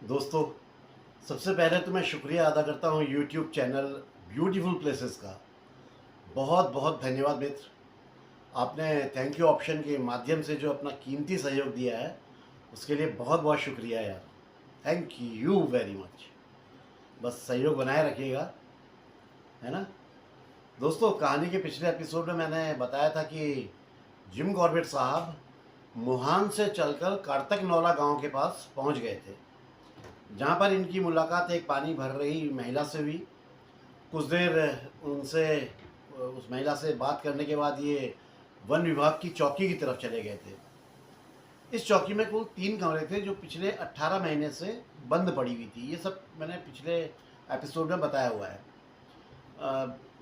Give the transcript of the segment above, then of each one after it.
दोस्तों, सबसे पहले तो मैं शुक्रिया अदा करता हूँ यूट्यूब चैनल ब्यूटीफुल प्लेसेस का। बहुत बहुत धन्यवाद मित्र। आपने थैंक यू ऑप्शन के माध्यम से जो अपना कीमती सहयोग दिया है, उसके लिए बहुत बहुत शुक्रिया यार। Thank you very much. बस सहयोग बनाए रखिएगा, है ना। दोस्तों, कहानी के पिछले एपिसोड में मैंने बताया था कि जिम कॉर्बेट साहब मुहान से चलकर कार्तक नौला गांव के पास पहुंच गए थे, जहां पर इनकी मुलाकात एक पानी भर रही महिला से हुई। कुछ देर उनसे उस महिला से बात करने के बाद ये वन विभाग की चौकी की तरफ चले गए थे। इस चौकी में कुल 3 कमरे थे जो पिछले 18 महीने से बंद पड़ी हुई थी। ये सब मैंने पिछले एपिसोड में बताया हुआ है।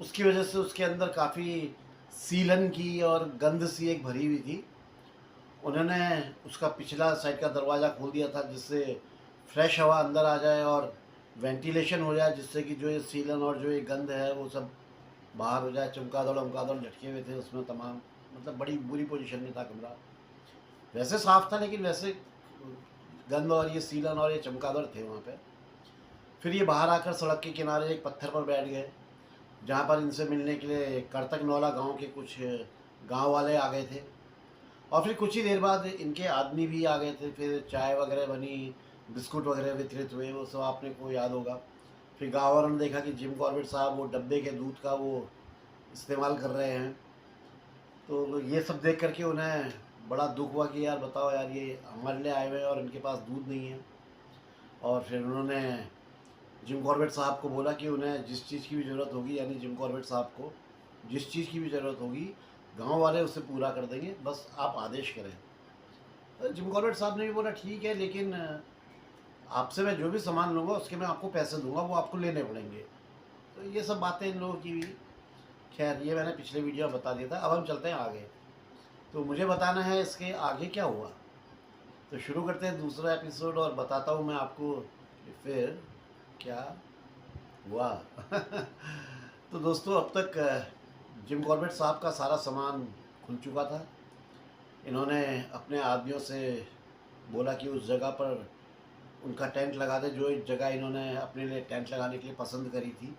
उसकी वजह से उसके अंदर काफ़ी सीलन की और गंध सी एक भरी हुई थी। उन्होंने उसका पिछला साइड का दरवाज़ा खोल दिया था, जिससे फ्रेश हवा अंदर आ जाए और वेंटिलेशन हो जाए, जिससे कि जो ये सीलन और जो ये गंध है वो सब बाहर हो जाए। चमगादड़ वमगादड़ लटके हुए थे उसमें तमाम, मतलब बड़ी बुरी पोजीशन में था कमरा। वैसे साफ था, लेकिन वैसे गंद और ये सीलन और ये चमगादड़ थे वहाँ पे। फिर ये बाहर आकर सड़क के किनारे एक पत्थर पर बैठ गए, जहाँ पर इनसे मिलने के लिए कार्तक-नौला गांव के कुछ गांव वाले आ गए थे। और फिर कुछ ही देर बाद इनके आदमी भी आ गए थे। फिर चाय वगैरह बनी, बिस्कुट वगैरह वितरित हुए, वो सब आपने को याद होगा। फिर गाँव वालों ने देखा कि जिम कॉर्बेट साहब वो डब्बे के दूध का वो इस्तेमाल कर रहे हैं। तो ये सब देख करके उन्हें बड़ा दुख हुआ कि यार बताओ यार, ये हमारे लिए आए हुए हैं और इनके पास दूध नहीं है। और फिर उन्होंने जिम कॉर्बेट साहब को बोला कि उन्हें जिस चीज़ की भी ज़रूरत होगी, यानी जिम कॉर्बेट साहब को जिस चीज़ की भी ज़रूरत होगी, गांव वाले उसे पूरा कर देंगे, बस आप आदेश करें। तो जिम कॉर्बेट साहब ने भी बोला ठीक है, लेकिन आपसे मैं जो भी सामान लूँगा उसके मैं आपको पैसे दूंगा, वो आपको लेने पड़ेंगे। तो ये सब बातें इन लोगों की हुई। खैर, ये मैंने पिछले वीडियो में बता दिया था। अब हम चलते हैं आगे। तो मुझे बताना है इसके आगे क्या हुआ। तो शुरू करते हैं दूसरा एपिसोड और बताता हूँ मैं आपको कि फिर क्या हुआ। तो दोस्तों, अब तक जिम कॉर्बेट साहब का सारा सामान खुल चुका था। इन्होंने अपने आदमियों से बोला कि उस जगह पर उनका टेंट लगा दे, जो एक जगह इन्होंने अपने लिए टेंट लगाने के लिए पसंद करी थी।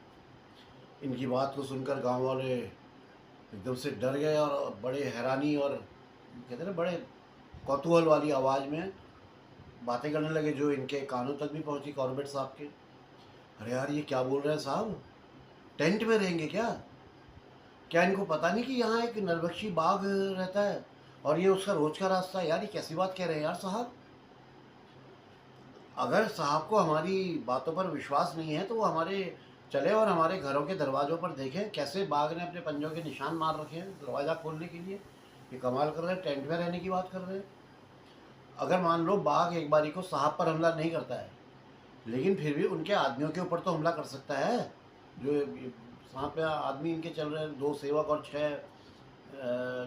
इनकी बात को सुनकर गांव वाले एकदम से डर गए और बड़े हैरानी और कहते हैं ना, बड़े कौतूहल वाली आवाज़ में बातें करने लगे, जो इनके कानों तक भी पहुंची कॉर्बेट साहब के। अरे यार, ये क्या बोल रहे हैं साहब, टेंट में रहेंगे क्या? क्या इनको पता नहीं कि यहाँ एक नरभक्षी बाघ रहता है और ये उसका रोज का रास्ता है? यार, ये कैसी बात कह रहे हैं यार साहब। अगर साहब को हमारी बातों पर विश्वास नहीं है तो वो हमारे चले और हमारे घरों के दरवाज़ों पर देखें कैसे बाघ ने अपने पंजों के निशान मार रखे हैं दरवाज़ा खोलने के लिए। ये कमाल कर रहे हैं, टेंट में रहने की बात कर रहे हैं। अगर मान लो बाघ एक बारी को साहब पर हमला नहीं करता है, लेकिन फिर भी उनके आदमियों के ऊपर तो हमला कर सकता है। जो साथ में आदमी इनके चल रहे हैं, 2 सेवक और 6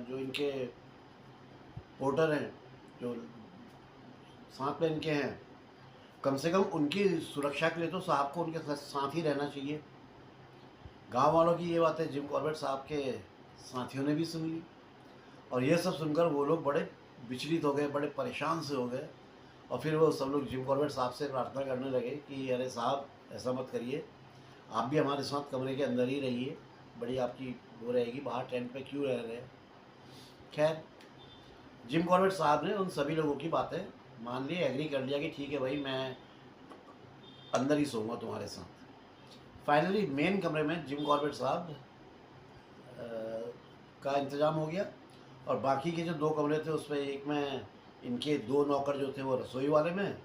जो इनके पोर्टर हैं, जो साथ में इनके हैं, कम से कम उनकी सुरक्षा के लिए तो साहब को उनके साथ ही रहना चाहिए। गांव वालों की ये बातें जिम कॉर्बेट साहब के साथियों ने भी सुन ली, और ये सब सुनकर वो लोग बड़े विचलित हो गए, बड़े परेशान से हो गए। और फिर वो सब लोग जिम कॉर्बेट साहब से प्रार्थना करने लगे कि अरे साहब, ऐसा मत करिए, आप भी हमारे साथ कमरे के अंदर ही रहिए, बड़ी आपकी वो रहेगी, बाहर टेंट पे क्यों रह रहे हैं। खैर, जिम कॉर्बेट साहब ने उन सभी लोगों की बातें मान ली, एग्री कर लिया कि ठीक है भाई, मैं अंदर ही सोऊंगा तुम्हारे साथ। फाइनली मेन कमरे में जिम कॉर्बेट साहब का इंतज़ाम हो गया, और बाकी के जो 2 कमरे थे उसमें एक में इनके 2 नौकर जो थे वो रसोई वाले में,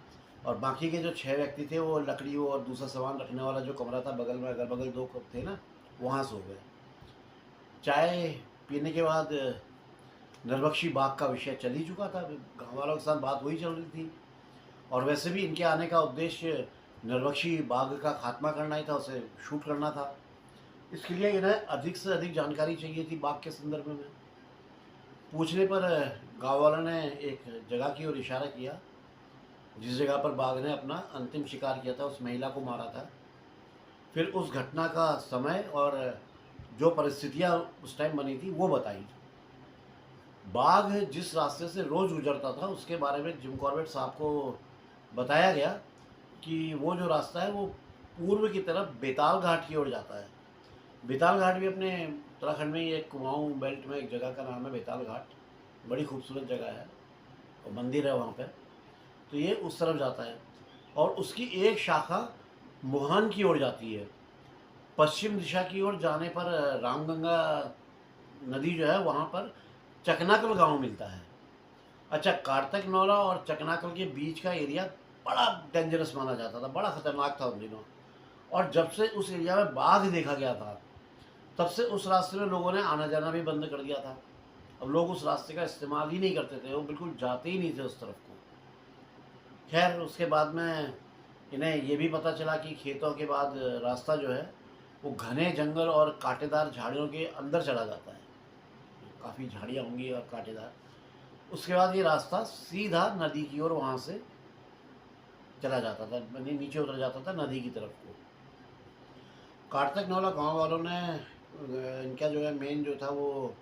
और बाकी के जो 6 व्यक्ति थे वो लकड़ी और दूसरा सामान रखने वाला जो कमरा था बगल में, अगल बगल 2 कप थे ना, वहाँ सो गए। चाय पीने के बाद नरबख्शी बाग का विषय चल ही चुका था, गाँव वालों के साथ बात वही चल रही थी। और वैसे भी इनके आने का उद्देश्य नरबख्शी बाघ का खात्मा करना ही था, उसे शूट करना था। इसके लिए इन्हें अधिक से अधिक जानकारी चाहिए थी बाघ के संदर्भ में। पूछने पर गाँव वालों ने एक जगह की ओर इशारा किया, जिस जगह पर बाघ ने अपना अंतिम शिकार किया था, उस महिला को मारा था। फिर उस घटना का समय और जो परिस्थितियाँ उस टाइम बनी थी वो बताई। बाघ जिस रास्ते से रोज़ गुजरता था उसके बारे में जिम कॉर्बेट साहब को बताया गया, कि वो जो रास्ता है वो पूर्व की तरफ बेताल घाट की ओर जाता है। बेताल घाट भी अपने उत्तराखंड में ही एक कुमाऊँ बेल्ट में एक जगह का नाम है बेताल घाट। बड़ी खूबसूरत जगह है और मंदिर है वहाँ पे। तो ये उस तरफ जाता है और उसकी एक शाखा मुहान की ओर जाती है। पश्चिम दिशा की ओर जाने पर रामगंगा नदी जो है वहाँ पर चकनाकल गांव मिलता है। अच्छा, कार्तक नौला और चकनाकल के बीच का एरिया बड़ा डेंजरस माना जाता था, बड़ा खतरनाक था उन दिनों। और जब से उस एरिया में बाघ देखा गया था तब से उस रास्ते में लोगों ने आना जाना भी बंद कर दिया था। अब लोग उस रास्ते का इस्तेमाल ही नहीं करते थे, वो बिल्कुल जाते ही नहीं थे उस तरफ को। खैर उसके बाद में इन्हें ये भी पता चला कि खेतों के बाद रास्ता जो है वो घने जंगल और कांटेदार झाड़ियों के अंदर चला जाता है। काफ़ी झाड़ियाँ होंगी और कांटेदार। उसके बाद ये रास्ता सीधा नदी की ओर वहाँ से चला जाता था, यानी नीचे उतर जाता था नदी की तरफ को। कार्तक नौला गांव वालों ने इनका जो है मेन जो था वो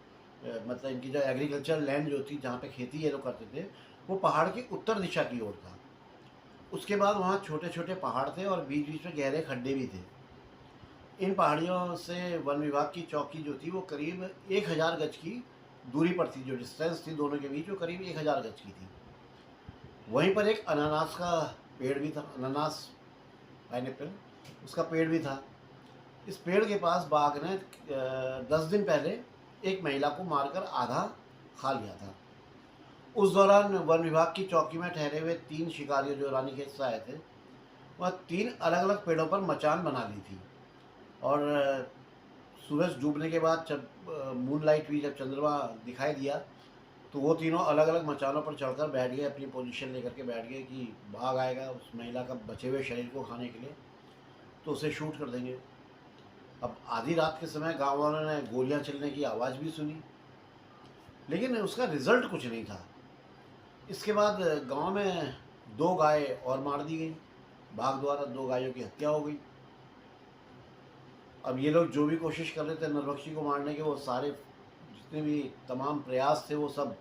मतलब इनकी जो एग्रीकल्चर लैंड जो थी जहाँ पे खेती ये लोग करते थे वो पहाड़ की उत्तर दिशा की ओर था। उसके बाद वहाँ छोटे छोटे पहाड़ थे और बीच बीच में गहरे खड्डे भी थे। इन पहाड़ियों से वन विभाग की चौकी जो थी वो करीब 1000 गज की दूरी पर थी। जो डिस्टेंस थी दोनों के बीच वो करीब 1000 गज की थी। वहीं पर एक अनानास का पेड़ भी था, अनानास पाइनएप्पल, उसका पेड़ भी था। इस पेड़ के पास बाघ ने 10 दिन पहले एक महिला को मारकर आधा खा लिया था। उस दौरान वन विभाग की चौकी में ठहरे हुए 3 शिकारियों जो रानीखेत से आए थे वह 3 अलग अलग पेड़ों पर मचान बना ली थी। और सूरज डूबने के बाद जब मूनलाइट हुई, जब चंद्रमा दिखाई दिया तो वो तीनों अलग अलग मचानों पर चढ़कर बैठ गए, अपनी पोजीशन लेकर के बैठ गए कि बाघ आएगा उस महिला का बचे हुए शरीर को खाने के लिए तो उसे शूट कर देंगे। अब आधी रात के समय गाँव वालों ने गोलियां चलने की आवाज़ भी सुनी, लेकिन उसका रिजल्ट कुछ नहीं था। इसके बाद गांव में 2 गाय और मार दी गई, बाघ द्वारा 2 गायों की हत्या हो गई। अब ये लोग जो भी कोशिश कर रहे थे नरभक्षी को मारने के, वो सारे जितने भी तमाम प्रयास थे वो सब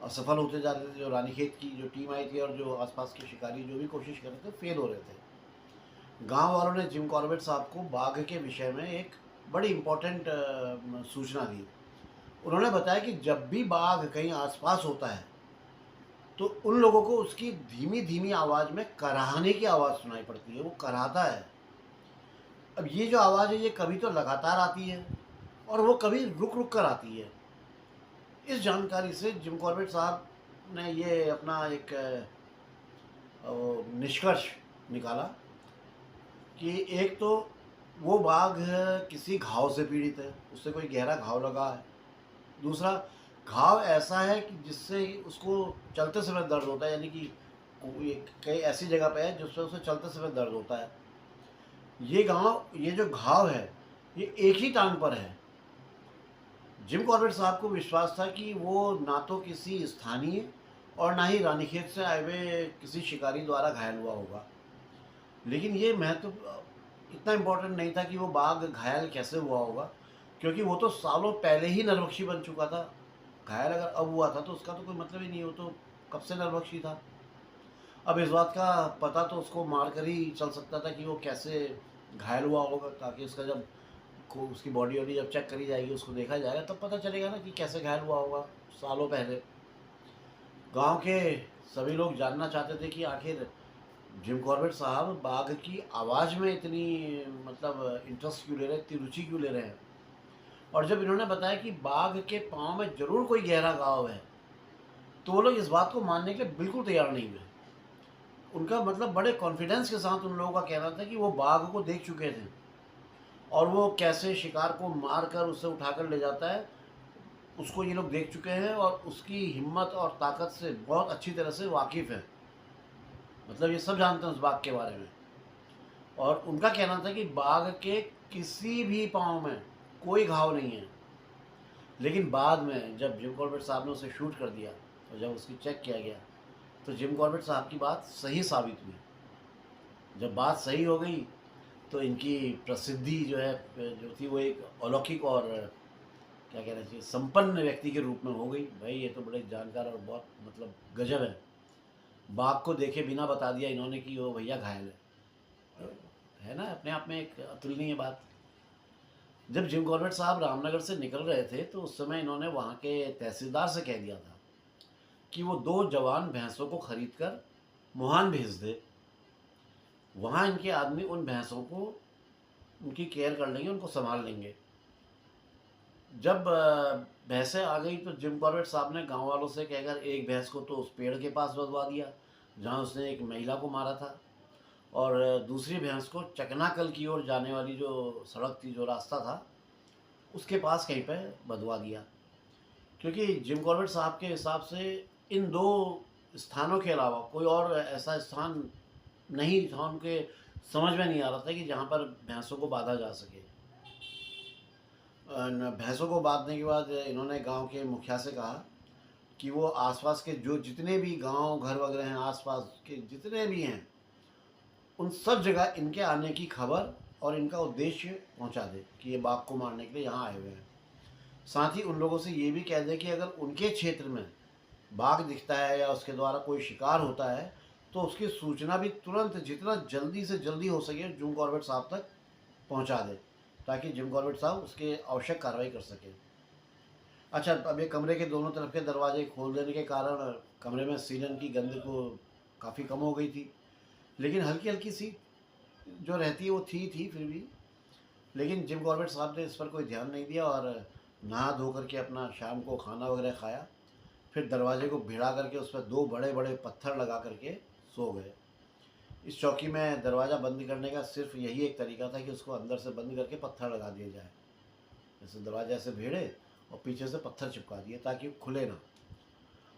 असफल होते जा रहे थे। जो रानीखेत की जो टीम आई थी और जो आसपास के शिकारी जो भी कोशिश कर रहे थे फेल हो रहे थे। गांव वालों ने जिम कॉर्बेट साहब को बाघ के विषय में एक बड़ी इम्पोर्टेंट सूचना दी। उन्होंने बताया कि जब भी बाघ कहीं आसपास होता है तो उन लोगों को उसकी धीमी धीमी आवाज़ में कराहने की आवाज़ सुनाई पड़ती है, वो कराहता है। अब ये जो आवाज़ है ये कभी तो लगातार आती है और वो कभी रुक रुक कर आती है। इस जानकारी से जिम कॉर्बेट साहब ने ये अपना एक निष्कर्ष निकाला कि एक तो वो बाघ किसी घाव से पीड़ित है, उससे कोई गहरा घाव लगा है। दूसरा, घाव ऐसा है कि जिससे उसको चलते समय दर्द होता है, यानी कि कोई कई ऐसी जगह पे है जिससे उसे चलते समय दर्द होता है। ये जो घाव है ये एक ही टांग पर है। जिम कॉर्बेट साहब को विश्वास था कि वो ना तो किसी स्थानीय और ना ही रानीखेत से आए हुए किसी शिकारी द्वारा घायल हुआ होगा। लेकिन ये महत्व इतना इम्पोर्टेंट नहीं था कि वो बाघ घायल कैसे हुआ होगा, क्योंकि वो तो सालों पहले ही नरभक्षी बन चुका था। घायल अगर अब हुआ था तो उसका तो कोई मतलब ही नहीं, वो तो कब से नरभक्षी था। अब इस बात का पता तो उसको मार कर ही चल सकता था कि वो कैसे घायल हुआ होगा, ताकि उसका जब उसकी बॉडी वॉडी जब चेक करी जाएगी, उसको देखा जाएगा, तब पता चलेगा ना कि कैसे घायल हुआ होगा सालों पहले। गांव के सभी लोग जानना चाहते थे कि आखिर जिम कॉर्बेट साहब बाघ की आवाज़ में इतनी मतलब इंटरेस्ट क्यों ले रहे हैं, इतनी रुचि क्यों ले रहे हैं। और जब इन्होंने बताया कि बाघ के पाँव में ज़रूर कोई गहरा घाव है तो वो लोग इस बात को मानने के लिए बिल्कुल तैयार नहीं हुए। उनका मतलब बड़े कॉन्फिडेंस के साथ उन लोगों का कहना था कि वो बाघ को देख चुके थे और वो कैसे शिकार को मार कर उसे उठाकर ले जाता है उसको ये लोग देख चुके हैं और उसकी हिम्मत और ताकत से बहुत अच्छी तरह से वाकिफ़ है। मतलब ये सब जानते हैं उस बाघ के बारे में। और उनका कहना था कि बाघ के किसी भी पाँव में कोई घाव नहीं है। लेकिन बाद में जब जिम कॉर्बेट साहब ने उसे शूट कर दिया और जब उसकी चेक किया गया तो जिम कॉर्बेट साहब की बात सही साबित हुई। जब बात सही हो गई तो इनकी प्रसिद्धि जो है जो थी वो एक अलौकिक और क्या कहना चाहिए संपन्न व्यक्ति के रूप में हो गई। भाई ये तो बड़े जानकार और बहुत मतलब गजब है। बाघ को देखे बिना बता दिया इन्होंने कि वो भैया घायल है। है ना, अपने आप में एक अतुलनीय बात। जब जिम कॉर्बेट साहब रामनगर से निकल रहे थे तो उस समय इन्होंने वहाँ के तहसीलदार से कह दिया था कि वो 2 जवान भैंसों को खरीद कर मुहान भेज दे। वहाँ इनके आदमी उन भैंसों को उनकी केयर कर लेंगे, उनको संभाल लेंगे। जब भैंसें आ गई तो जिम कॉर्बेट साहब ने गांव वालों से कहकर एक भैंस को तो उस पेड़ के पास बंधवा दिया जहां उसने एक महिला को मारा था, और दूसरी भैंस को चकनाकल की ओर जाने वाली जो सड़क थी, जो रास्ता था, उसके पास कहीं पे बंधवा दिया। क्योंकि जिम कॉर्बेट साहब के हिसाब से इन 2 स्थानों के अलावा कोई और ऐसा स्थान नहीं था, उनके समझ में नहीं आ रहा था कि जहाँ पर भैंसों को बांधा जा सके। भैंसों को बांधने के बाद इन्होंने गांव के मुखिया से कहा कि वो आसपास के जो जितने भी गांव घर वगैरह हैं, आसपास के जितने भी हैं, उन सब जगह इनके आने की खबर और इनका उद्देश्य पहुंचा दे कि ये बाघ को मारने के लिए यहाँ आए हुए हैं। साथ ही उन लोगों से ये भी कह दे कि अगर उनके क्षेत्र में बाघ दिखता है या उसके द्वारा कोई शिकार होता है तो उसकी सूचना भी तुरंत जितना जल्दी से जल्दी हो सके जिम कॉर्बेट साहब तक पहुंचा दे, ताकि जिम कॉर्बेट साहब उसके आवश्यक कार्रवाई कर सकें। अच्छा, अब ये कमरे के दोनों तरफ के दरवाजे खोल देने के कारण कमरे में सीलन की गंध को काफ़ी कम हो गई थी, लेकिन हल्की हल्की सी जो रहती है वो थी फिर भी। लेकिन जिम कॉर्बेट साहब ने इस पर कोई ध्यान नहीं दिया और नहा धो करके अपना शाम को खाना वगैरह खाया। फिर दरवाजे को भिड़ा करके उस पर 2 बड़े बड़े पत्थर लगा करके सो गए। इस चौकी में दरवाज़ा बंद करने का सिर्फ यही एक तरीका था कि उसको अंदर से बंद करके पत्थर लगा दिए जाए। जैसे दरवाजा ऐसे भिड़े और पीछे से पत्थर चिपका दिए ताकि खुले ना।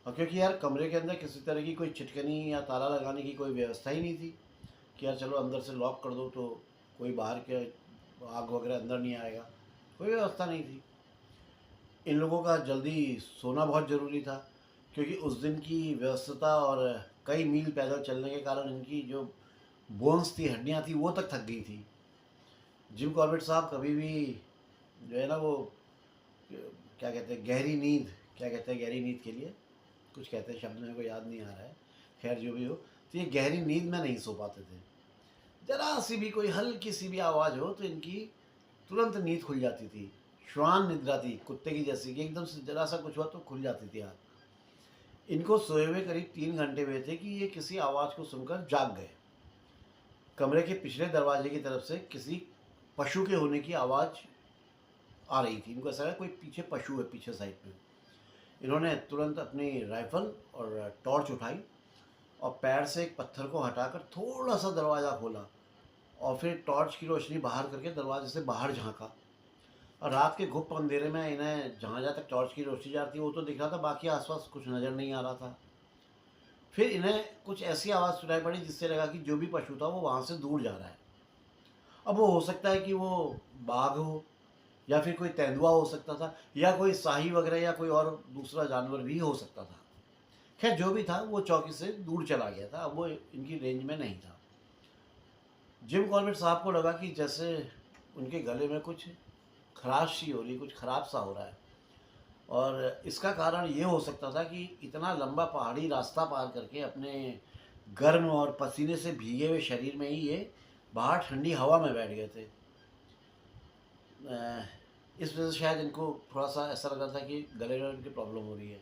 और क्योंकि यार कमरे के अंदर किसी तरह की कोई चिटकनी या ताला लगाने की कोई व्यवस्था ही नहीं थी कि यार चलो अंदर से लॉक कर दो तो कोई बाहर के आग वगैरह अंदर नहीं आएगा, कोई व्यवस्था नहीं थी। इन लोगों का जल्दी सोना बहुत ज़रूरी था क्योंकि उस दिन की व्यस्तता और कई मील पैदल चलने के कारण इनकी जो बोन्स थी, हड्डियाँ थी, वो तक थक गई थी। जिम कॉर्बेट साहब कभी भी जो है ना वो क्या कहते हैं, गहरी नींद, क्या कहते हैं गहरी नींद के लिए, कुछ कहते हैं, शब्द मेरे को याद नहीं आ रहा है, खैर जो भी हो, तो ये गहरी नींद में नहीं सो पाते थे। जरा सी भी कोई हल्की सी भी आवाज़ हो तो इनकी तुरंत नींद खुल जाती थी। श्वान निद्रा थी, कुत्ते की जैसी कि एकदम से जरा सा कुछ हुआ तो खुल जाती थी आँख। इनको सोए हुए करीब 3 घंटे हुए थे कि ये किसी आवाज़ को सुनकर जाग गए। कमरे के पिछले दरवाजे की तरफ से किसी पशु के होने की आवाज़ आ रही थी। इनको ऐसा लगा कोई पीछे पशु है, पीछे साइड में। इन्होंने तुरंत अपनी राइफल और टॉर्च उठाई और पैर से एक पत्थर को हटाकर थोड़ा सा दरवाज़ा खोला और फिर टॉर्च की रोशनी बाहर करके दरवाजे से बाहर झांका। और रात के घुप अंधेरे में इन्हें जहाँ जहाँ तक टॉर्च की रोशनी जा रही थी वो तो दिख रहा था, बाकी आसपास कुछ नज़र नहीं आ रहा था। फिर इन्हें कुछ ऐसी आवाज़ सुनाई पड़ी जिससे लगा कि जो भी पशु था वो वहाँ से दूर जा रहा है। अब वो हो सकता है कि वो बाघ हो या फिर कोई तेंदुआ हो सकता था या कोई शाही वगैरह या कोई और दूसरा जानवर भी हो सकता था। खैर जो भी था वो चौकी से दूर चला गया था, अब वो इनकी रेंज में नहीं था। जिम कॉर्बेट साहब को लगा कि जैसे उनके गले में कुछ खराश सी हो रही, कुछ ख़राब सा हो रहा है, और इसका कारण ये हो सकता था कि इतना लंबा पहाड़ी रास्ता पार करके अपने गर्म और पसीने से भीगे हुए शरीर में ही ये बाहर ठंडी हवा में बैठ गए थे। इस वजह से शायद इनको थोड़ा सा ऐसा लग रहा था कि गले में इनकी प्रॉब्लम हो रही है।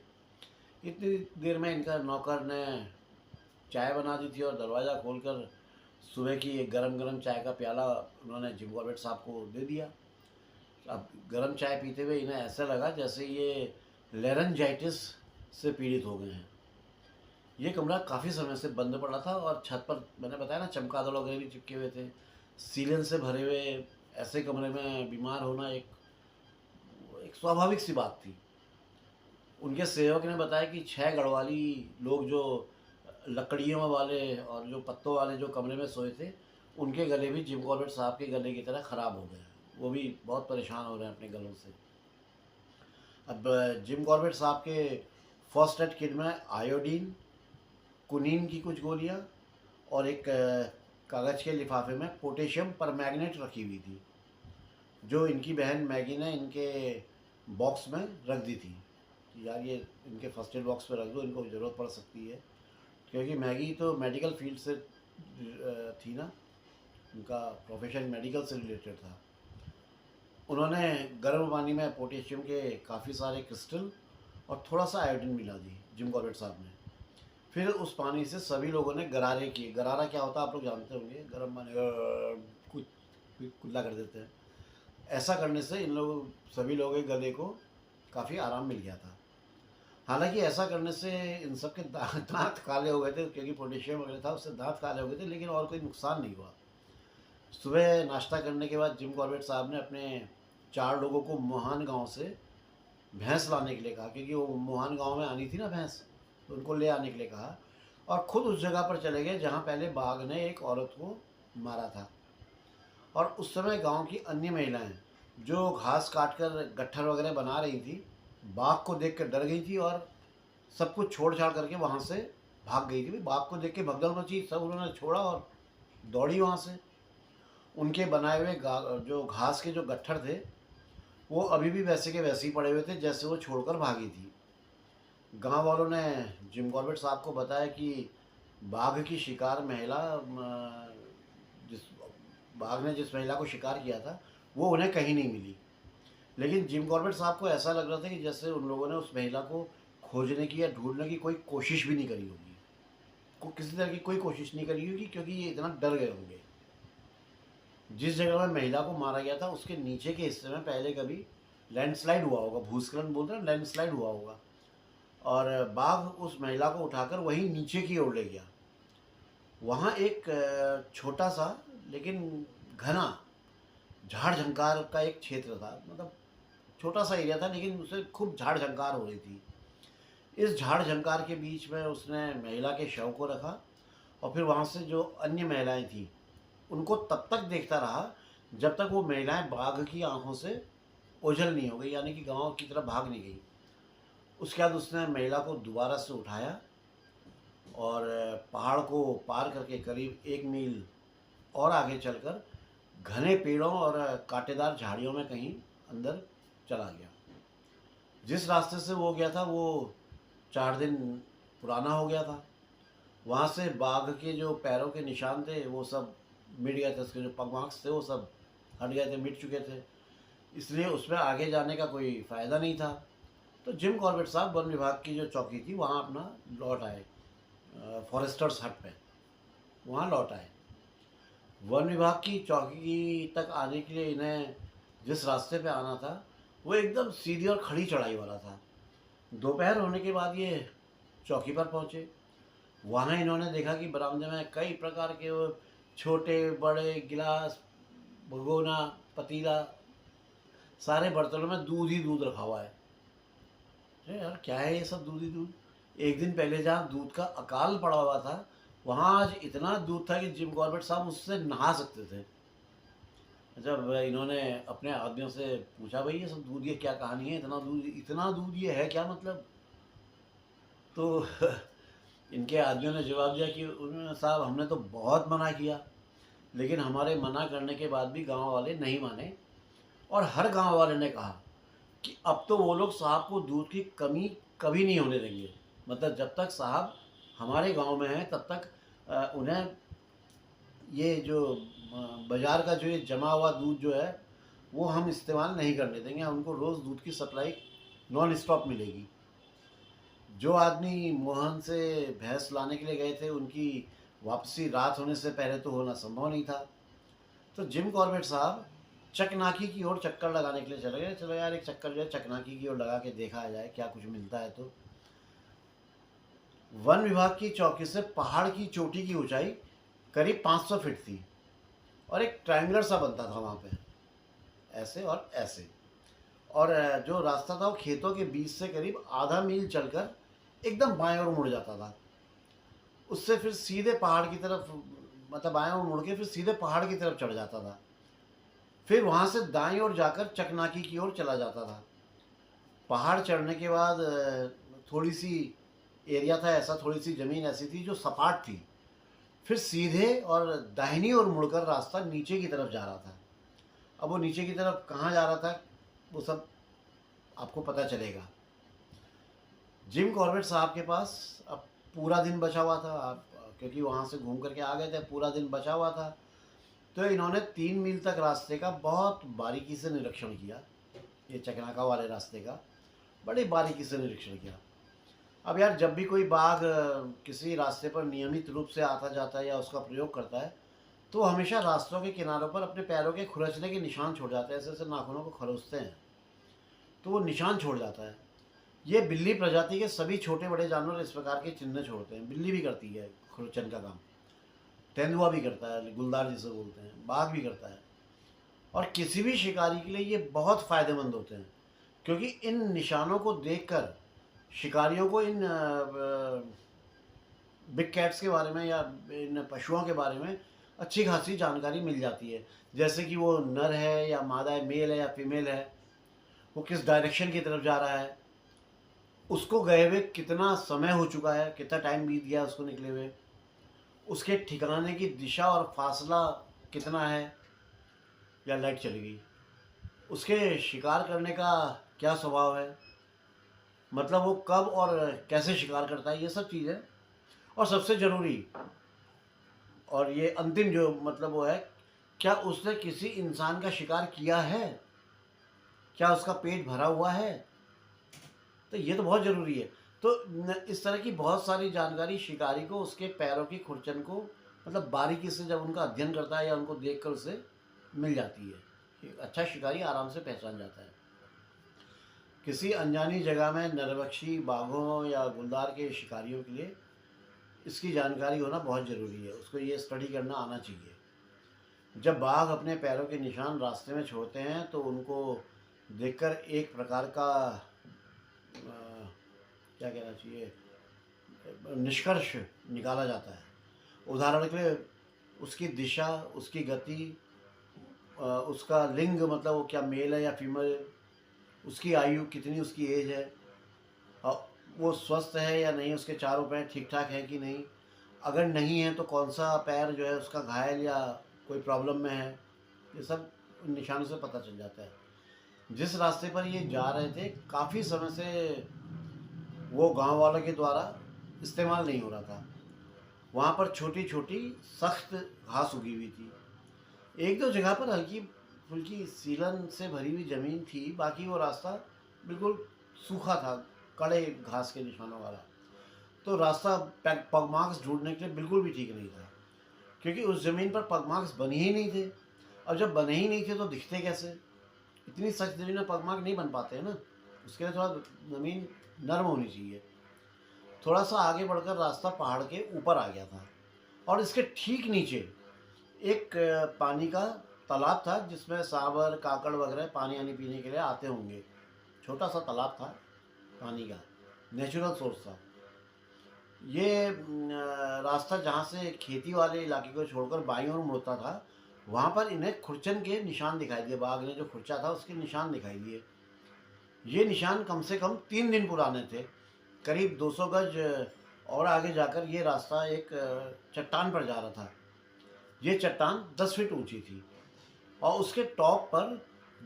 इतनी देर में इनका नौकर ने चाय बना दी थी और दरवाज़ा खोलकर सुबह की एक गरम गरम चाय का प्याला उन्होंने जिम कॉर्बेट साहब को दे दिया। अब गरम चाय पीते हुए इन्हें ऐसा लगा जैसे ये लेरेंजाइटिस से पीड़ित हो गए हैं। ये कमरा काफ़ी समय से बंद पड़ा था और छत पर मैंने बताया ना चमगादड़ वगैरह भी चिपके हुए थे। सीलन से भरे हुए ऐसे कमरे में बीमार होना एक एक स्वाभाविक सी बात थी। उनके सेवक ने बताया कि 6 गढ़वाली लोग जो लकड़ियों वाले और जो पत्तों वाले जो कमरे में सोए थे, उनके गले भी जिम कॉर्बेट साहब के गले की तरह ख़राब हो गए हैं। वो भी बहुत परेशान हो रहे हैं अपने गलों से। अब जिम कॉर्बेट साहब के फर्स्ट एड किट में आयोडीन, कुनीन की कुछ गोलियां और एक कागज़ के लिफाफे में पोटेशियम परमैंगनेट रखी हुई थी, जो इनकी बहन मैगी ने इनके बॉक्स में रख दी थी। यार ये इनके फर्स्ट एड बॉक्स में रख दो, इनको ज़रूरत पड़ सकती है, क्योंकि मैगी तो मेडिकल फील्ड से थी ना। उनका प्रोफेशन मेडिकल से रिलेटेड था। उन्होंने गर्म पानी में पोटेशियम के काफ़ी सारे क्रिस्टल और थोड़ा सा आयोडीन मिला दी, जिम कॉर्बेट साहब ने। फिर उस पानी से सभी लोगों ने गरारे किए। गरारा क्या होता है आप लोग जानते होंगे, गर्म पानी कुछ कुल्ला कर देते हैं। ऐसा करने से इन लोगों सभी लोगों के गले को काफ़ी आराम मिल गया था। हालांकि ऐसा करने से इन सब के दांत काले हो गए थे, क्योंकि पोटेशियम वगैरह था उससे दांत काले हो गए थे, लेकिन और कोई नुकसान नहीं हुआ। सुबह नाश्ता करने के बाद जिम कॉर्बेट साहब ने अपने 4 लोगों को मोहान गांव से भैंस लाने के लिए कहा, क्योंकि वो मोहान गांव में आनी थी ना भैंस, तो उनको ले आने के लिए कहा। और ख़ुद उस जगह पर चले गए जहाँ पहले बाघ ने एक औरत को मारा था। और उस समय गांव की अन्य महिलाएं जो घास काटकर गट्ठर वगैरह बना रही थी, बाघ को देख कर डर गई थी और सब कुछ छोड़ छाड़ करके वहाँ से भाग गई थी। बाघ को देख के भगदड़ मची, सब उन्होंने छोड़ा और दौड़ी वहाँ से। उनके बनाए हुए जो घास के जो गट्ठर थे वो अभी भी वैसे के वैसे ही पड़े हुए थे जैसे वो छोड़कर भागी थी। गांव वालों ने जिम कॉर्बेट साहब को बताया कि बाघ की शिकार महिला जिस बाघ ने जिस महिला को शिकार किया था वो उन्हें कहीं नहीं मिली। लेकिन जिम कॉर्बेट साहब को ऐसा लग रहा था कि जैसे उन लोगों ने उस महिला को खोजने की या ढूंढने की कोई कोशिश भी नहीं करी होगी, किसी तरह की कोई कोशिश नहीं करी होगी, क्योंकि ये इतना डर गए होंगे। जिस जगह में महिला को मारा गया था उसके नीचे के हिस्से में पहले कभी लैंडस्लाइड हुआ होगा, भूस्खलन बोलते हैं, लैंडस्लाइड हुआ होगा, और बाघ उस महिला को उठाकर वहीं नीचे की ओर ले गया। वहाँ एक छोटा सा लेकिन घना झाड़ झंकार का एक क्षेत्र था, मतलब छोटा सा एरिया था लेकिन उससे खूब झाड़ झंकार हो रही थी। इस झाड़ झंकार के बीच में उसने महिला के शव को रखा और फिर वहाँ से जो अन्य महिलाएं थीं उनको तब तक देखता रहा जब तक वो महिलाएं बाघ की आंखों से ओझल नहीं हो गई, यानी कि गांव की तरफ भाग नहीं गई। उसके बाद उसने महिला को दोबारा से उठाया और पहाड़ को पार करके करीब 1 मील और आगे चलकर घने पेड़ों और कांटेदार झाड़ियों में कहीं अंदर चला गया। जिस रास्ते से वो गया था वो 4 दिन पुराना हो गया था। वहाँ से बाघ के जो पैरों के निशान थे वो सब मिट गए थे, उसके जो पग मार्क्स थे वो सब हट गए थे, मिट चुके थे, इसलिए उसमें आगे जाने का कोई फ़ायदा नहीं था। तो जिम कॉर्बेट साहब वन विभाग की जो चौकी थी वहाँ अपना लौट आए, फॉरेस्टर्स हट पे वहाँ लौट आए। वन विभाग की चौकी तक आने के लिए इन्हें जिस रास्ते पे आना था वो एकदम सीधी और खड़ी चढ़ाई वाला था। दोपहर होने के बाद ये चौकी पर पहुँचे। वहाँ इन्होंने देखा कि बरामदे में कई प्रकार के वो छोटे बड़े गिलास, भगोना, पतीला, सारे बर्तनों में दूध ही दूध रखा हुआ है। अरे यार क्या है ये सब दूध ही दूध? एक दिन पहले जहाँ दूध का अकाल पड़ा हुआ था वहाँ आज इतना दूध था कि जिम कॉर्बेट साहब उससे नहा सकते थे। जब इन्होंने अपने आदमियों से पूछा भाई ये सब दूध, ये क्या कहानी है, इतना दूध ये है क्या मतलब? तो इनके आदमियों ने जवाब दिया कि उन्होंने साहब हमने तो बहुत मना किया, लेकिन हमारे मना करने के बाद भी गांव वाले नहीं माने और हर गांव वाले ने कहा कि अब तो वो लोग साहब को दूध की कमी कभी नहीं होने देंगे। मतलब जब तक साहब हमारे गांव में हैं तब तक उन्हें ये जो बाज़ार का जो ये जमा हुआ दूध जो है वो हम इस्तेमाल नहीं करने देंगे। उनको रोज़ दूध की सप्लाई नॉन स्टॉप मिलेगी। जो आदमी मोहन से भैंस लाने के लिए गए थे उनकी वापसी रात होने से पहले तो होना संभव नहीं था। तो जिम कॉर्बेट साहब चकनाकी की ओर चक्कर लगाने के लिए चले गए। चलो यार एक चक्कर जो है चकनाकी की ओर लगा के देखा जाए क्या कुछ मिलता है। तो वन विभाग की चौकी से पहाड़ की चोटी की ऊंचाई करीब 500 फीट थी और एक ट्रायंगुलर सा बनता था वहाँ पे, ऐसे और ऐसे। और जो रास्ता था वो खेतों के बीच से करीब आधा मील चलकर एकदम बाएं ओर मुड़ जाता था। उससे फिर सीधे पहाड़ की तरफ, मतलब बाएं ओर मुड़ के फिर सीधे पहाड़ की तरफ चढ़ जाता था। फिर वहाँ से दाईं ओर जाकर चकनाकी की ओर चला जाता था। पहाड़ चढ़ने के बाद थोड़ी सी एरिया था ऐसा, थोड़ी सी ज़मीन ऐसी थी जो सपाट थी। फिर सीधे और दाहिनी ओर मुड़कर रास्ता नीचे की तरफ जा रहा था। अब वो नीचे की तरफ कहाँ जा रहा था वो सब आपको पता चलेगा। जिम कॉर्बेट साहब के पास अब पूरा दिन बचा हुआ था, क्योंकि वहाँ से घूम करके आ गए थे, पूरा दिन बचा हुआ था। तो इन्होंने 3 मील तक रास्ते का बहुत बारीकी से निरीक्षण किया, ये चकनाका वाले रास्ते का बड़ी बारीकी से निरीक्षण किया। अब यार जब भी कोई बाघ किसी रास्ते पर नियमित रूप से आता जाता है या उसका प्रयोग करता है, तो वो हमेशा रास्तों के किनारों पर अपने पैरों के खुरचने के निशान छोड़ जाते हैं, ऐसे ऐसे नाखूनों को खरोचते हैं, तो वो निशान छोड़ जाता है। ये बिल्ली प्रजाति के सभी छोटे बड़े जानवर इस प्रकार के चिन्ह छोड़ते हैं। बिल्ली भी करती है खुरचन का काम, तेंदुआ भी करता है, गुलदार जिसे बोलते हैं, बाघ भी करता है। और किसी भी शिकारी के लिए ये बहुत फ़ायदेमंद होते हैं, क्योंकि इन निशानों को देखकर शिकारियों को इन बिग कैट्स के बारे में या इन पशुओं के बारे में अच्छी खासी जानकारी मिल जाती है। जैसे कि वो नर है या मादा है, मेल है या फीमेल है, वो किस डायरेक्शन की तरफ जा रहा है, उसको गए हुए कितना समय हो चुका है, कितना टाइम बीत गया उसको निकले हुए, उसके ठिकाने की दिशा और फासला कितना है, या लाइट चली गई, उसके शिकार करने का क्या स्वभाव है, मतलब वो कब और कैसे शिकार करता है, ये सब चीज़ें। और सबसे ज़रूरी और ये अंतिम जो मतलब वो है, क्या उसने किसी इंसान का शिकार किया है, क्या उसका पेट भरा हुआ है, तो ये तो बहुत ज़रूरी है। तो इस तरह की बहुत सारी जानकारी शिकारी को उसके पैरों की खुरचन को मतलब बारीकी से जब उनका अध्ययन करता है या उनको देखकर उसे मिल जाती है। एक अच्छा शिकारी आराम से पहचान जाता है। किसी अनजानी जगह में नरभक्षी बाघों या गुलदार के शिकारियों के लिए इसकी जानकारी होना बहुत ज़रूरी है, उसको ये स्टडी करना आना चाहिए। जब बाघ अपने पैरों के निशान रास्ते में छोड़ते हैं तो उनको देखकर एक प्रकार का क्या कहना चाहिए, निष्कर्ष निकाला जाता है। उदाहरण के लिए उसकी दिशा, उसकी गति, उसका लिंग, मतलब वो क्या मेल है या फीमेल, उसकी आयु कितनी, उसकी एज है, और वो स्वस्थ है या नहीं, उसके चारों पैर ठीक ठाक है कि नहीं, अगर नहीं है तो कौन सा पैर जो है उसका घायल या कोई प्रॉब्लम में है, ये सब उन निशानों से पता चल जाता है। जिस रास्ते पर ये जा रहे थे काफ़ी समय से वो गांव वालों के द्वारा इस्तेमाल नहीं हो रहा था। वहाँ पर छोटी छोटी सख्त घास उगी हुई थी। एक दो जगह पर हल्की फुल्की सीलन से भरी हुई ज़मीन थी, बाकी वो रास्ता बिल्कुल सूखा था, कड़े घास के निशानों वाला। तो रास्ता पगमार्क्स ढूंढने के लिए बिल्कुल भी ठीक नहीं था, क्योंकि उस ज़मीन पर पगमार्क्स बने ही नहीं थे। अब जब बने ही नहीं थे तो दिखते कैसे? इतनी सख्त ज़मीन में पगमार्क नहीं बन पाते हैं ना, उसके लिए थोड़ा ज़मीन नरम होनी चाहिए। थोड़ा सा आगे बढ़कर रास्ता पहाड़ के ऊपर आ गया था और इसके ठीक नीचे एक पानी का तालाब था, जिसमें सांभर काकड़ वगैरह पानी आनी पीने के लिए आते होंगे। छोटा सा तालाब था, पानी का नेचुरल सोर्स था। ये रास्ता जहाँ से खेती वाले इलाके को छोड़कर बाईं ओर मुड़ता था, वहाँ पर इन्हें खुरचन के निशान दिखाई दिए। बाघ ने जो खुरचा था उसके निशान दिखाई दिए। ये निशान कम से कम 3 दिन पुराने थे। करीब 200 गज और आगे जाकर ये रास्ता एक चट्टान पर जा रहा था। ये चट्टान 10 फीट ऊंची थी और उसके टॉप पर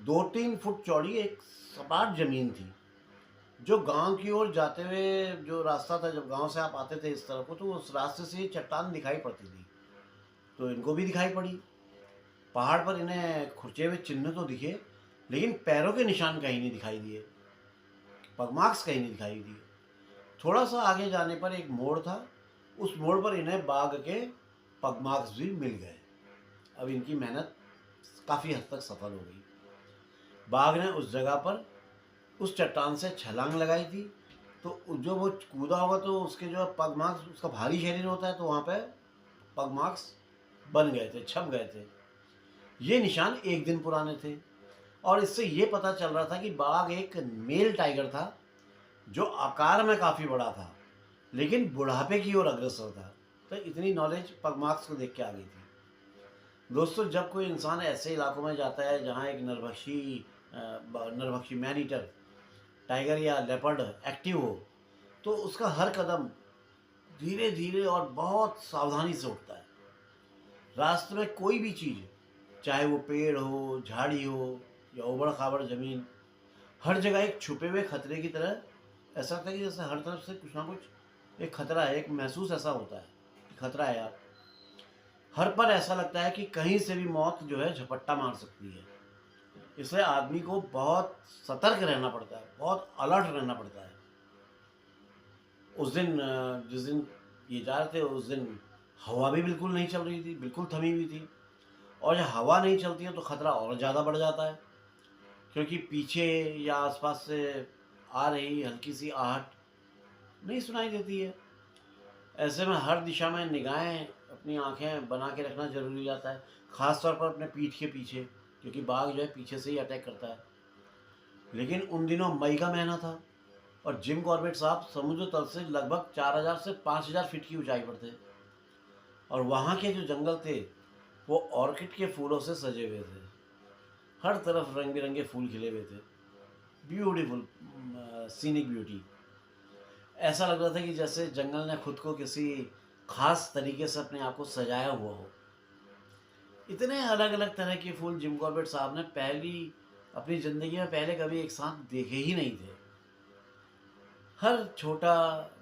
2-3 फुट चौड़ी एक सपाट ज़मीन थी, जो गांव की ओर जाते हुए जो रास्ता था, जब गांव से आप आते थे इस तरफ को, तो उस रास्ते से ये चट्टान दिखाई पड़ती थी। तो इनको भी दिखाई पड़ी। पहाड़ पर इन्हें खुरचे हुए चिन्ह तो दिखे, लेकिन पैरों के निशान कहीं नहीं दिखाई दिए, पगमार्क्स कहीं नहीं दिखाई दिए। थोड़ा सा आगे जाने पर एक मोड़ था, उस मोड़ पर इन्हें बाघ के पगमार्क्स भी मिल गए। अब इनकी मेहनत काफ़ी हद तक सफल हो गई। बाघ ने उस जगह पर उस चट्टान से छलांग लगाई थी, तो जो वो कूदा होगा तो उसके जो पगमार्क्स, उसका भारी शरीर होता है, तो वहाँ पे पगमार्क्स बन गए थे, छप गए थे। ये निशान 1 दिन पुराने थे और इससे ये पता चल रहा था कि बाघ एक मेल टाइगर था, जो आकार में काफ़ी बड़ा था लेकिन बुढ़ापे की ओर अग्रसर था। तो इतनी नॉलेज पगमार्क्स को देख के आ गई थी। दोस्तों, जब कोई इंसान ऐसे इलाकों में जाता है जहाँ एक नरभक्षी मैन ईटर टाइगर या लेपर्ड एक्टिव हो, तो उसका हर कदम धीरे धीरे और बहुत सावधानी से उठता है। रास्ते में कोई भी चीज़, चाहे वो पेड़ हो, झाड़ी हो या उबड़ खाबड़ ज़मीन, हर जगह एक छुपे हुए खतरे की तरह ऐसा लगता है कि जैसे हर तरफ से कुछ ना कुछ एक खतरा है, एक महसूस ऐसा होता है कि खतरा है यार। हर पल ऐसा लगता है कि कहीं से भी मौत जो है झपट्टा मार सकती है। इसलिए आदमी को बहुत सतर्क रहना पड़ता है, बहुत अलर्ट रहना पड़ता है। उस दिन जिस दिन ये जा रहे थे, उस दिन हवा भी बिल्कुल नहीं चल रही थी, बिल्कुल थमी हुई थी। और जब हवा नहीं चलती है तो खतरा और ज़्यादा बढ़ जाता है, क्योंकि पीछे या आसपास से आ रही हल्की सी आहट नहीं सुनाई देती है। ऐसे में हर दिशा में निगाहें, अपनी आंखें बना के रखना जरूरी हो जाता है, ख़ास तौर पर अपने पीठ के पीछे, क्योंकि बाघ जो है पीछे से ही अटैक करता है। लेकिन उन दिनों मई का महीना था और जिम कॉर्बेट साहब समुद्र तल से लगभग 4000 से 5000 फीट की ऊंचाई पर थे, और वहाँ के जो जंगल थे वो ऑर्किड के फूलों से सजे हुए थे। हर तरफ रंग बिरंगे फूल खिले हुए थे, ब्यूटीफुल सीनिक ब्यूटी। ऐसा लग रहा था कि जैसे जंगल ने खुद को किसी खास तरीके से अपने आप को सजाया हुआ हो। इतने अलग अलग तरह के फूल जिम कॉर्बेट साहब ने अपनी ज़िंदगी में पहले कभी एक साथ देखे ही नहीं थे। हर छोटा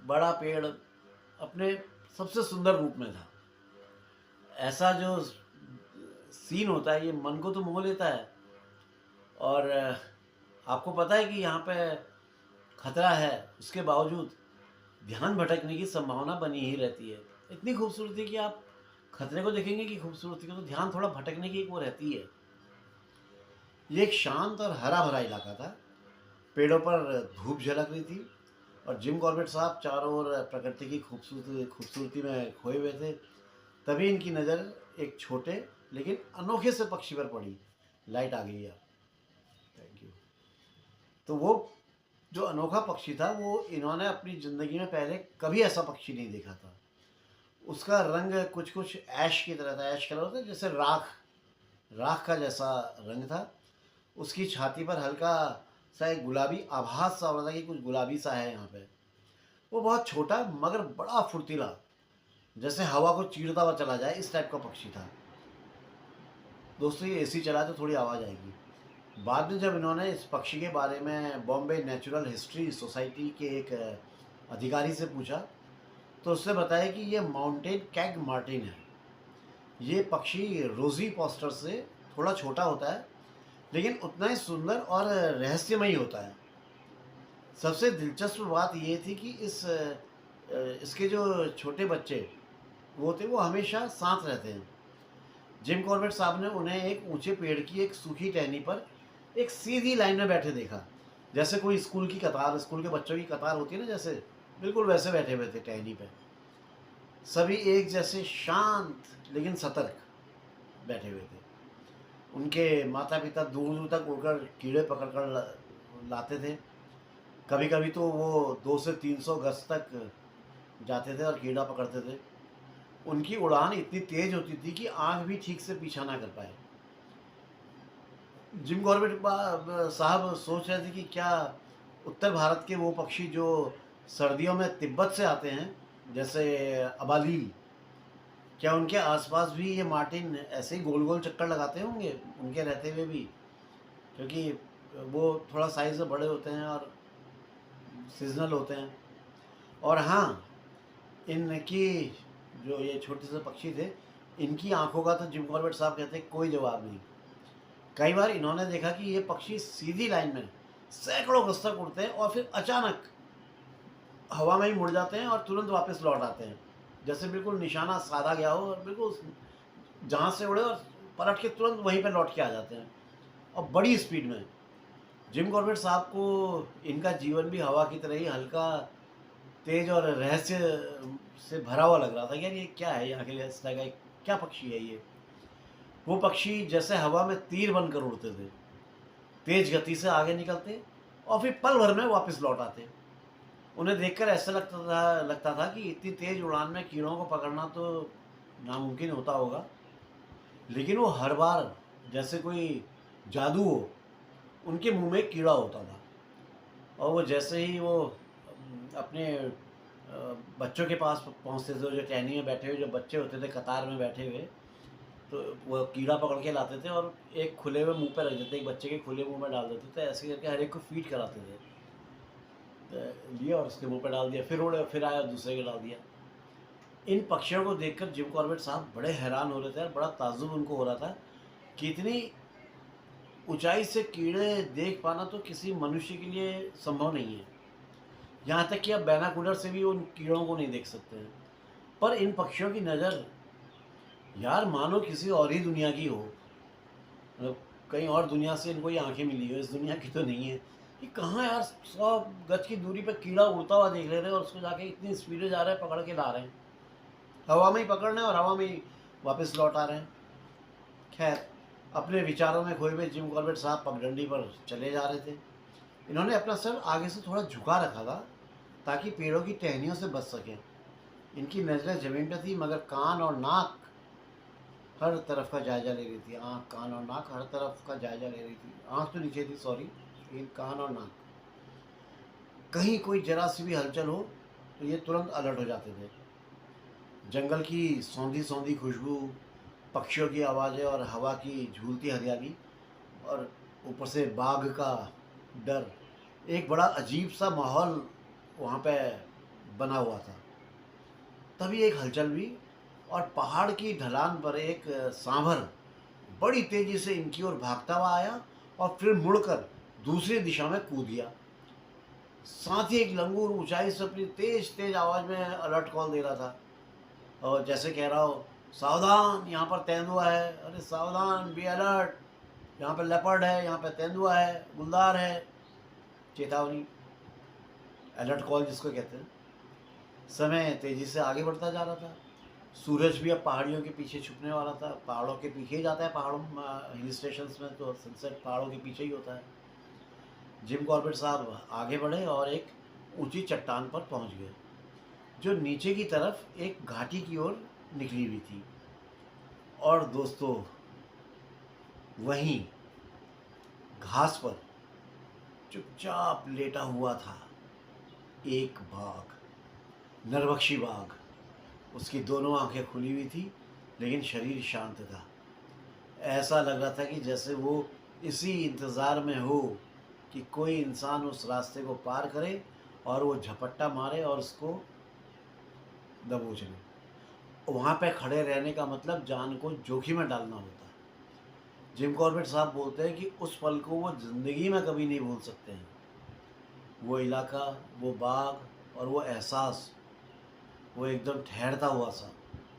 बड़ा पेड़ अपने सबसे सुंदर रूप में था। ऐसा जो सीन होता है ये मन को तो मोह लेता है। और आपको पता है कि यहाँ पे खतरा है, उसके बावजूद ध्यान भटकने की संभावना बनी ही रहती है। इतनी खूबसूरती कि आप खतरे को देखेंगे कि खूबसूरती को, तो ध्यान थोड़ा भटकने की एक वो रहती है। ये एक शांत और हरा भरा इलाका था, पेड़ों पर धूप झलक रही थी और जिम कॉर्बेट साहब चारों ओर प्रकृति की खूबसूरती में खोए हुए थे। तभी इनकी नज़र एक छोटे लेकिन अनोखे से पक्षी पर पड़ी। लाइट आ गई यार, थैंक यू। तो वो जो अनोखा पक्षी था वो इन्होंने अपनी ज़िंदगी में पहले कभी ऐसा पक्षी नहीं देखा था। उसका रंग कुछ कुछ ऐश की तरह था, ऐश कलर होता है जैसे राख, राख का जैसा रंग था। उसकी छाती पर हल्का सा एक गुलाबी आभास सा हो रहा था कि कुछ गुलाबी सा है यहाँ पे। वो बहुत छोटा मगर बड़ा फुर्तीला, जैसे हवा को चीरता हुआ चला जाए, इस टाइप का पक्षी था। दोस्तों ये एसी चला तो थोड़ी आवाज़ आएगी। बाद में जब इन्होंने इस पक्षी के बारे में बॉम्बे नेचुरल हिस्ट्री सोसाइटी के एक अधिकारी से पूछा, तो उसने बताया कि ये माउंटेन कैग मार्टिन है। ये पक्षी रोजी पॉस्टर से थोड़ा छोटा होता है, लेकिन उतना ही सुंदर और रहस्यमयी होता है। सबसे दिलचस्प बात ये थी कि इसके जो छोटे बच्चे वो थे, वो हमेशा साथ रहते हैं। जिम कॉर्बेट साहब ने उन्हें एक ऊंचे पेड़ की एक सूखी टहनी पर एक सीधी लाइन में बैठे देखा, जैसे कोई स्कूल की कतार, स्कूल के बच्चों की कतार होती है ना, जैसे बिल्कुल वैसे बैठे हुए थे टहनी पे। सभी एक जैसे शांत लेकिन सतर्क बैठे हुए थे। उनके माता पिता दूर दूर तक उड़कर कीड़े पकड़ कर लाते थे। कभी कभी तो वो 200 से 300 गज तक जाते थे और कीड़ा पकड़ते थे। उनकी उड़ान इतनी तेज होती थी कि आँख भी ठीक से पीछा ना कर पाए। जिम कॉर्बेट साहब सोच रहे थे कि क्या उत्तर भारत के वो पक्षी जो सर्दियों में तिब्बत से आते हैं, जैसे अबालील, क्या उनके आसपास भी ये मार्टिन ऐसे ही गोल गोल चक्कर लगाते होंगे उनके रहते हुए भी, क्योंकि वो थोड़ा साइज़ में बड़े होते हैं और सीजनल होते हैं। और हाँ, इनकी जो ये छोटे से पक्षी थे, इनकी आंखों का तो जिम कॉर्बेट साहब कहते हैं कोई जवाब नहीं। कई बार इन्होंने देखा कि ये पक्षी सीधी लाइन में सैकड़ों गज तक उड़ते हैं और फिर अचानक हवा में ही मुड़ जाते हैं और तुरंत वापस लौट आते हैं, जैसे बिल्कुल निशाना साधा गया हो और बिल्कुल जहाँ से उड़े और पलट के तुरंत वहीं पर लौट के आ जाते हैं और बड़ी स्पीड में। जिम कॉर्बेट साहब को इनका जीवन भी हवा की तरह ही हल्का, तेज और रहस्य से भरा हुआ लग रहा था। यार ये क्या है, यहाँ के लिए इस तरह का क्या पक्षी है ये। वो पक्षी जैसे हवा में तीर बनकर उड़ते थे, तेज गति से आगे निकलते और फिर पल भर में वापस लौट आते। उन्हें देखकर ऐसा लगता था कि इतनी तेज उड़ान में कीड़ों को पकड़ना तो नामुमकिन होता होगा, लेकिन वो हर बार जैसे कोई जादू हो, उनके मुंह में कीड़ा होता था और वो जैसे ही वो अपने बच्चों के पास पहुंचते थे, जो टहनी में बैठे हुए जो बच्चे होते थे कतार में बैठे हुए, तो वो कीड़ा पकड़ के लाते थे और एक खुले हुए मुंह पे रख देते, एक बच्चे के खुले मुंह में डाल देते थे। ऐसे करके हर एक को फीड कराते थे। तो लिया और उसके मुंह पे डाल दिया, फिर उड़े, फिर आया दूसरे के डाल दिया। इन पक्षियों को देखकर जिम कॉर्बेट साहब बड़े हैरान हो रहे थे और बड़ा ताज्जुब उनको हो रहा था कि इतनी ऊंचाई से कीड़े देख पाना तो किसी मनुष्य के लिए संभव नहीं है। यहाँ तक कि आप बैनाकुलर से भी उन कीड़ों को नहीं देख सकते हैं। पर इन पक्षियों की नज़र यार मानो किसी और ही दुनिया की हो, मतलब कहीं और दुनिया से इनको ये आंखें मिली हो, इस दुनिया की तो नहीं है। ये कहाँ यार 100 गज की दूरी पे कीड़ा उड़ता हुआ देख ले रहे हैं और उसको जाके इतनी स्पीड जा रहे हैं, पकड़ के ला रहे हैं, हवा में ही पकड़ रहे हैं और हवा में ही वापस लौट आ रहे हैं। खैर, अपने विचारों में खोए हुए जिम कॉर्बेट साहब पगडंडी पर चले जा रहे थे। इन्होंने अपना सर आगे से थोड़ा झुका रखा था ताकि पेड़ों की टहनियों से बच सकें। इनकी नज़रें ज़मीन पर थी मगर कान और नाक हर तरफ का जायजा ले रही थी। आँख, कान और नाक हर तरफ का जायजा ले रही थी। आँख तो नीचे थी, सॉरी, लेकिन कान और नाक, कहीं कोई जरा सी भी हलचल हो तो ये तुरंत अलर्ट हो जाते थे। जंगल की सौंधी सौंधी खुशबू, पक्षियों की आवाज़ें और हवा की झूलती हरियाली और ऊपर से बाघ का डर, एक बड़ा अजीब सा माहौल वहाँ पे बना हुआ था। तभी एक हलचल हुई और पहाड़ की ढलान पर एक सांभर बड़ी तेजी से इनकी ओर भागता हुआ आया और फिर मुड़कर दूसरी दिशा में कूद गया। साथ ही एक लंगूर ऊंचाई से अपनी तेज तेज आवाज में अलर्ट कॉल दे रहा था और जैसे कह रहा हो, सावधान, यहाँ पर तेंदुआ है, अरे सावधान, बी अलर्ट, यहाँ पर लेपर्ड है, यहाँ पर तेंदुआ है, गुलदार है। चेतावनी, अलर्ट कॉल जिसको कहते हैं। समय तेजी से आगे बढ़ता जा रहा था। सूरज भी अब पहाड़ियों के पीछे छुपने वाला था। पहाड़ों के पीछे ही जाता है, पहाड़ों हिल स्टेशंस में तो सनसेट पहाड़ों के पीछे ही होता है। जिम कॉर्बेट साहब आगे बढ़े और एक ऊंची चट्टान पर पहुंच गए जो नीचे की तरफ एक घाटी की ओर निकली हुई थी। और दोस्तों, वहीं घास पर चुपचाप लेटा हुआ था एक बाघ, नरभक्षी बाघ। उसकी दोनों आंखें खुली हुई थी लेकिन शरीर शांत था। ऐसा लग रहा था कि जैसे वो इसी इंतज़ार में हो कि कोई इंसान उस रास्ते को पार करे और वो झपट्टा मारे और उसको दबोच ले। वहाँ पे खड़े रहने का मतलब जान को जोखिम में डालना होता है। जिम कॉर्बेट साहब बोलते हैं कि उस पल को वो ज़िंदगी में कभी नहीं भूल सकते हैं। वो इलाका, वो बाग और वो एहसास, वो एकदम ठहरता हुआ सा,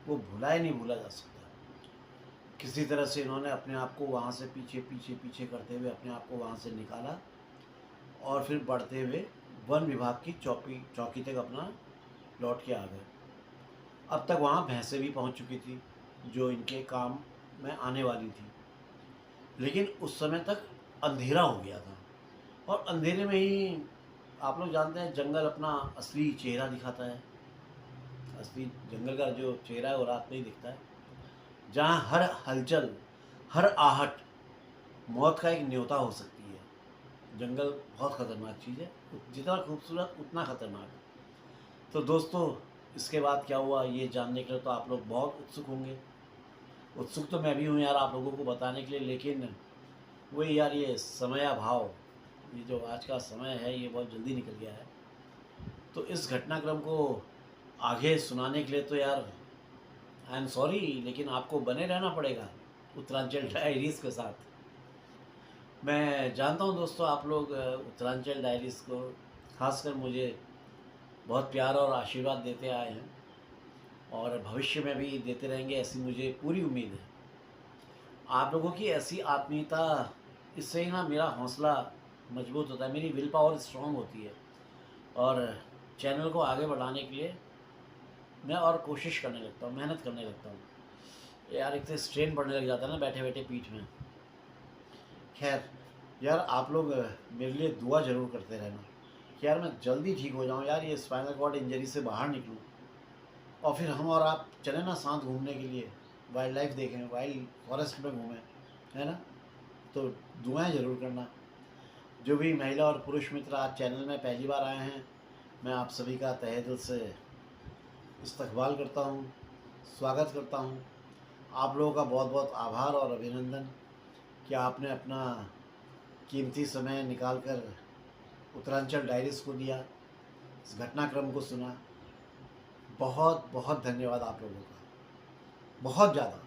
वो भुला ही नहीं भूला जा सकता। किसी तरह से इन्होंने अपने आप को वहाँ से पीछे पीछे पीछे करते हुए अपने आप को वहाँ से निकाला और फिर बढ़ते हुए वन विभाग की चौकी तक अपना लौट के आ गए। अब तक वहाँ भैंसें भी पहुँच चुकी थी जो इनके काम में आने वाली थी, लेकिन उस समय तक अंधेरा हो गया था। और अंधेरे में ही आप लोग जानते हैं जंगल अपना असली चेहरा दिखाता है। असली जंगल का जो चेहरा है वो रात में ही दिखता है, जहाँ हर हलचल, हर आहट मौत का एक न्योता हो सकती है। जंगल बहुत ख़तरनाक चीज़ है, जितना खूबसूरत उतना ख़तरनाक। तो दोस्तों, इसके बाद क्या हुआ ये जानने के लिए तो आप लोग बहुत उत्सुक होंगे। उत्सुक तो मैं भी हूँ यार आप लोगों को बताने के लिए, लेकिन वही यार, ये समय अभाव, ये जो आज का समय है ये बहुत जल्दी निकल गया है। तो इस घटनाक्रम को आगे सुनाने के लिए तो यार आई एम सॉरी, लेकिन आपको बने रहना पड़ेगा उत्तरांचल डायरीज़ के साथ। मैं जानता हूँ दोस्तों, आप लोग उत्तरांचल डायरीज़ को खासकर मुझे बहुत प्यार और आशीर्वाद देते आए हैं और भविष्य में भी देते रहेंगे, ऐसी मुझे पूरी उम्मीद है। आप लोगों की ऐसी आत्मीयता, इससे ही ना मेरा हौसला मजबूत होता है, मेरी विल पावर स्ट्रॉन्ग होती है और चैनल को आगे बढ़ाने के लिए मैं और कोशिश करने लगता हूँ, मेहनत करने लगता हूँ। यार एक तो स्ट्रेन पड़ने लग जाता है ना बैठे बैठे पीठ में। खैर यार, आप लोग मेरे लिए दुआ ज़रूर करते रहना कि यार मैं जल्दी ठीक हो जाऊँ यार, ये स्पाइनल कॉर्ड इंजरी से बाहर निकलूँ और फिर हम और आप चलें ना साथ घूमने के लिए, वाइल्ड लाइफ देखें, वाइल्ड फॉरेस्ट में घूमें, है ना। तो दुआएं ज़रूर करना। जो भी महिला और पुरुष मित्र आज चैनल में पहली बार आए हैं, मैं आप सभी का तहे दिल से इस्तकबाल करता हूँ, स्वागत करता हूँ। आप लोगों का बहुत बहुत आभार और अभिनंदन कि आपने अपना कीमती समय निकाल कर उत्तरांचल डायरीज़ को दिया, इस घटनाक्रम को सुना। बहुत बहुत धन्यवाद आप लोगों का, बहुत ज़्यादा।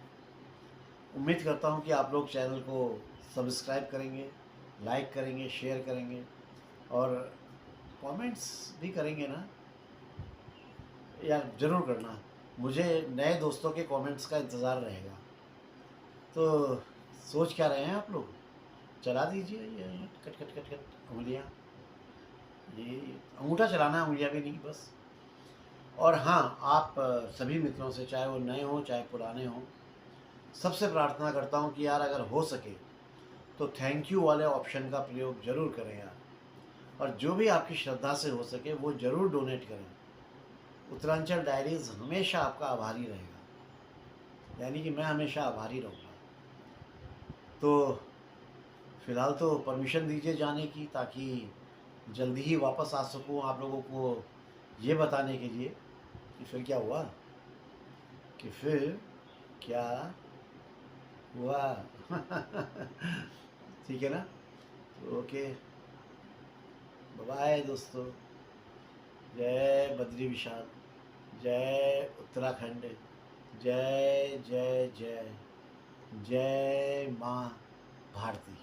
उम्मीद करता हूँ कि आप लोग चैनल को सब्सक्राइब करेंगे, लाइक करेंगे, शेयर करेंगे और कमेंट्स भी करेंगे ना यार, ज़रूर करना। मुझे नए दोस्तों के कमेंट्स का इंतज़ार रहेगा। तो सोच क्या रहे हैं आप लोग? चला दीजिए ये कट कट कट कट उंगलियाँ, ये अंगूठा चलाना है, उंगलियाँ भी नहीं बस। और हाँ, आप सभी मित्रों से, चाहे वो नए हों चाहे पुराने हों, सबसे प्रार्थना करता हूँ कि यार अगर हो सके तो थैंक यू वाले ऑप्शन का प्रयोग ज़रूर करें यार। और जो भी आपकी श्रद्धा से हो सके वो ज़रूर डोनेट करें। उत्तरांचल डायरीज़ हमेशा आपका आभारी रहेगा, यानी कि मैं हमेशा आभारी रहूँगा। तो फ़िलहाल तो परमिशन दीजिए जाने की, ताकि जल्दी ही वापस आ सकूँ आप लोगों को ये बताने के लिए कि फिर क्या हुआ, कि फिर क्या हुआ। ठीक है ना? तो ओके, बाय दोस्तों। जय बद्री विशाल, जय उत्तराखंड, जय जय जय, जय माँ भारती।